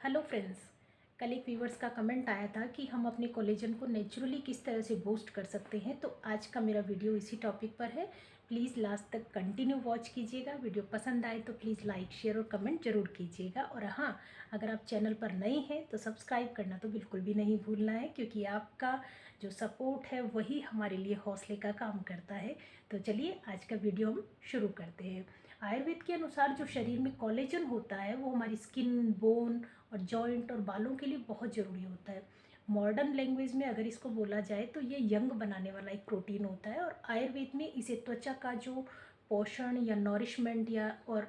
Hello friends. कल एक viewers का कमेंट आया था कि हम अपने कोलेजन को नेचुरली किस तरह से बूस्ट कर सकते हैं, तो आज का मेरा वीडियो इसी टॉपिक पर है। प्लीज़ लास्ट तक कंटिन्यू वॉच कीजिएगा। वीडियो पसंद आए तो प्लीज़ लाइक शेयर और कमेंट जरूर कीजिएगा। और हाँ, अगर आप चैनल पर नए हैं तो सब्सक्राइब करना तो बिल्कुल भी नहीं भूलना है, क्योंकि आपका जो सपोर्ट है वही हमारे लिए हौसले का काम करता है। तो चलिए आज का वीडियो हम शुरू करते हैं। आयुर्वेद के अनुसार जो शरीर में कोलेजन होता है वो हमारी स्किन, बोन और जॉइंट और बालों के लिए बहुत ज़रूरी होता है। मॉडर्न लैंग्वेज में अगर इसको बोला जाए तो ये यंग बनाने वाला एक प्रोटीन होता है, और आयुर्वेद में इसे त्वचा का जो पोषण या नॉरिशमेंट या और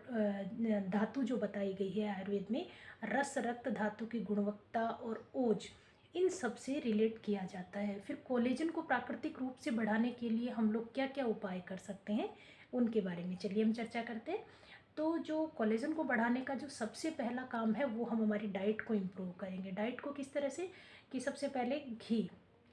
धातु जो बताई गई है आयुर्वेद में, रस, रक्त धातु की गुणवत्ता और ओज, इन सब से रिलेट किया जाता है। फिर कोलेजन को प्राकृतिक रूप से बढ़ाने के लिए हम लोग क्या क्या उपाय कर सकते हैं, उनके बारे में चलिए हम चर्चा करते हैं। तो जो कोलेजन को बढ़ाने का जो सबसे पहला काम है वो हम हमारी डाइट को इम्प्रूव करेंगे। डाइट को किस तरह से, कि सबसे पहले घी।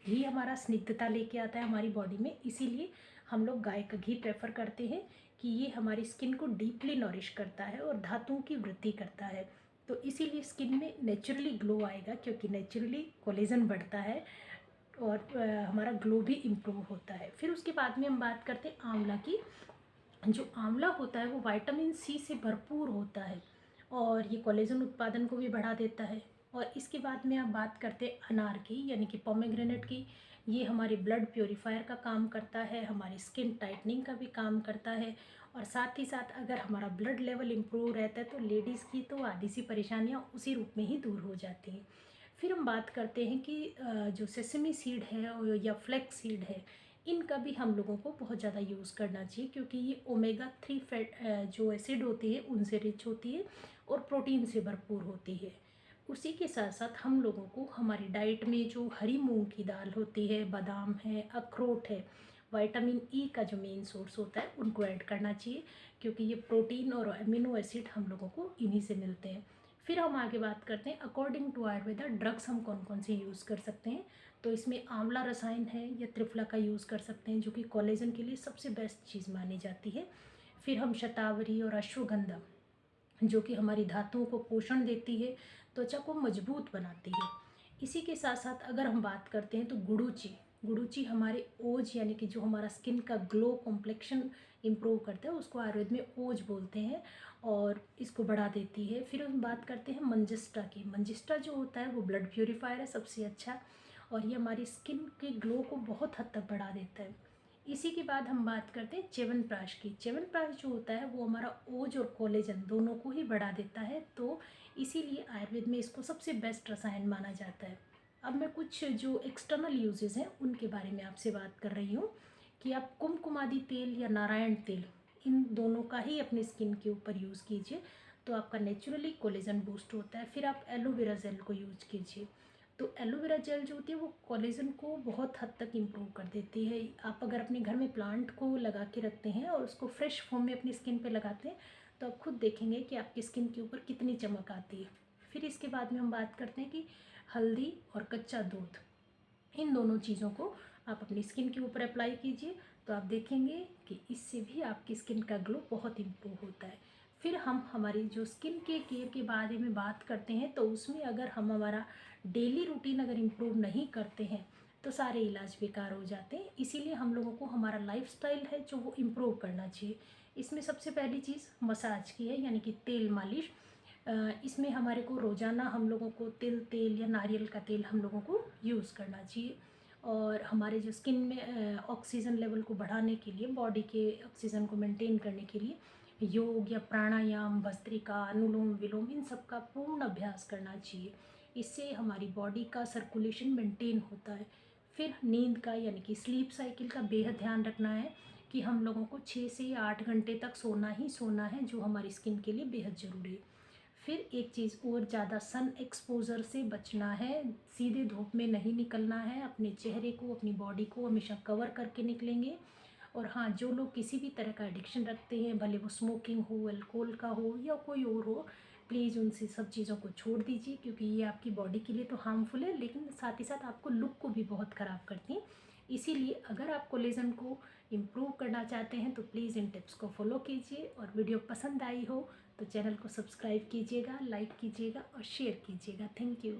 घी हमारा स्निग्धता लेके आता है हमारी बॉडी में, इसीलिए हम लोग गाय का घी प्रेफर करते हैं कि ये हमारी स्किन को डीपली नॉरिश करता है और धातुओं की वृद्धि करता है। तो इसीलिए स्किन में नेचुरली ग्लो आएगा, क्योंकि नेचुरली कोलेजन बढ़ता है और हमारा ग्लो भी इम्प्रूव होता है। फिर उसके बाद में हम बात करते हैं आंवला की। जो आंवला होता है वो विटामिन सी से भरपूर होता है और ये कोलेजन उत्पादन को भी बढ़ा देता है। और इसके बाद में आप बात करते हैं अनार की, यानी कि पोमेग्रेनेट की। ये हमारे ब्लड प्योरीफायर का काम करता है, हमारी स्किन टाइटनिंग का भी काम करता है, और साथ ही साथ अगर हमारा ब्लड लेवल इम्प्रूव रहता है तो लेडीज़ की तो आधी सी परेशानियाँ उसी रूप में ही दूर हो जाती हैं। फिर हम बात करते हैं कि जो सेसमी सीड है या फ्लैक्स सीड है, इनका भी हम लोगों को बहुत ज़्यादा यूज़ करना चाहिए, क्योंकि ये ओमेगा 3 फैट जो एसिड होती है उनसे रिच होती है और प्रोटीन से भरपूर होती है। उसी के साथ साथ हम लोगों को हमारी डाइट में जो हरी मूंग की दाल होती है, बादाम है, अखरोट है, विटामिन ई का जो मेन सोर्स होता है उनको ऐड करना चाहिए, क्योंकि ये प्रोटीन और अमीनो एसिड हम लोगों को इन्हीं से मिलते हैं। फिर हम आगे बात करते हैं अकॉर्डिंग टू आयुर्वेदा ड्रग्स हम कौन कौन से यूज़ कर सकते हैं। तो इसमें आंवला रसायन है या त्रिफला का यूज़ कर सकते हैं, जो कि कोलेजन के लिए सबसे बेस्ट चीज़ मानी जाती है। फिर हम शतावरी और अश्वगंधा, जो कि हमारी धातुओं को पोषण देती है, त्वचा को मजबूत बनाती है। इसी के साथ साथ अगर हम बात करते हैं तो गुड़ूची। गुड़ूची हमारे ओज, यानी कि जो हमारा स्किन का ग्लो कॉम्प्लेक्शन इम्प्रूव करता है, उसको आयुर्वेद में ओज बोलते हैं और इसको बढ़ा देती है। फिर हम बात करते हैं मंजिस्टा की। मंजिस्टा जो होता है वो ब्लड प्योरीफायर है सबसे अच्छा, और ये हमारी स्किन के ग्लो को बहुत हद तक बढ़ा देता है। इसी के बाद हम बात करते हैं च्यवनप्राश की। च्यवनप्राश जो होता है वो हमारा ओज और कोलेजन दोनों को ही बढ़ा देता है, तो इसीलिए आयुर्वेद में इसको सबसे बेस्ट रसायन माना जाता है। अब मैं कुछ जो एक्सटर्नल यूजेस हैं उनके बारे में आपसे बात कर रही हूँ, कि आप कुमकुमादी तेल या नारायण तेल, इन दोनों का ही अपनी स्किन के ऊपर यूज़ कीजिए, तो आपका नेचुरली कोलेजन बूस्ट होता है। फिर आप एलोवेरा जेल को यूज कीजिए। तो एलोवेरा जेल जो होती है वो कोलेजन को बहुत हद तक इम्प्रूव कर देती है। आप अगर अपने घर में प्लांट को लगा के रखते हैं और उसको फ्रेश फॉर्म में अपनी स्किन पे लगाते हैं, तो आप खुद देखेंगे कि आपकी स्किन के ऊपर कितनी चमक आती है। फिर इसके बाद में हम बात करते हैं कि हल्दी और कच्चा दूध, इन दोनों चीज़ों को आप अपनी स्किन के ऊपर अप्लाई कीजिए, तो आप देखेंगे कि इससे भी आपकी स्किन का ग्लो बहुत इम्प्रूव होता है। फिर हम हमारी जो स्किन के केयर के बारे में बात करते हैं, तो उसमें अगर हम हमारा डेली रूटीन अगर इम्प्रूव नहीं करते हैं तो सारे इलाज बेकार हो जाते हैं। इसीलिए हम लोगों को हमारा लाइफस्टाइल है जो वो इम्प्रूव करना चाहिए। इसमें सबसे पहली चीज़ मसाज की है, यानी कि तेल मालिश। इसमें हमारे को रोज़ाना हम लोगों को तिल तेल या नारियल का तेल हम लोगों को यूज़ करना चाहिए। और हमारे जो स्किन में ऑक्सीजन लेवल को बढ़ाने के लिए, बॉडी के ऑक्सीजन को मेंटेन करने के लिए योग या प्राणायाम, भस्त्रिका, अनुलोम विलोम, इन सब का पूर्ण अभ्यास करना चाहिए। इससे हमारी बॉडी का सर्कुलेशन मेंटेन होता है। फिर नींद का, यानी कि स्लीप साइकिल का बेहद ध्यान रखना है, कि हम लोगों को 6 से 8 घंटे तक सोना ही सोना है, जो हमारी स्किन के लिए बेहद ज़रूरी है। फिर एक चीज़ और, ज़्यादा सन एक्सपोजर से बचना है, सीधे धूप में नहीं निकलना है, अपने चेहरे को, अपनी बॉडी को हमेशा कवर करके निकलेंगे। और हाँ, जो लोग किसी भी तरह का एडिक्शन रखते हैं, भले वो स्मोकिंग हो, अल्कोहल का हो या कोई और हो, प्लीज़ उनसे सब चीज़ों को छोड़ दीजिए, क्योंकि ये आपकी बॉडी के लिए तो हार्मफुल है, लेकिन साथ ही साथ आपको लुक को भी बहुत ख़राब करती हैं। इसीलिए अगर आप कोलेजन को इम्प्रूव करना चाहते हैं तो प्लीज़ इन टिप्स को फॉलो कीजिए, और वीडियो पसंद आई हो तो चैनल को सब्सक्राइब कीजिएगा, लाइक कीजिएगा और शेयर कीजिएगा। Thank you.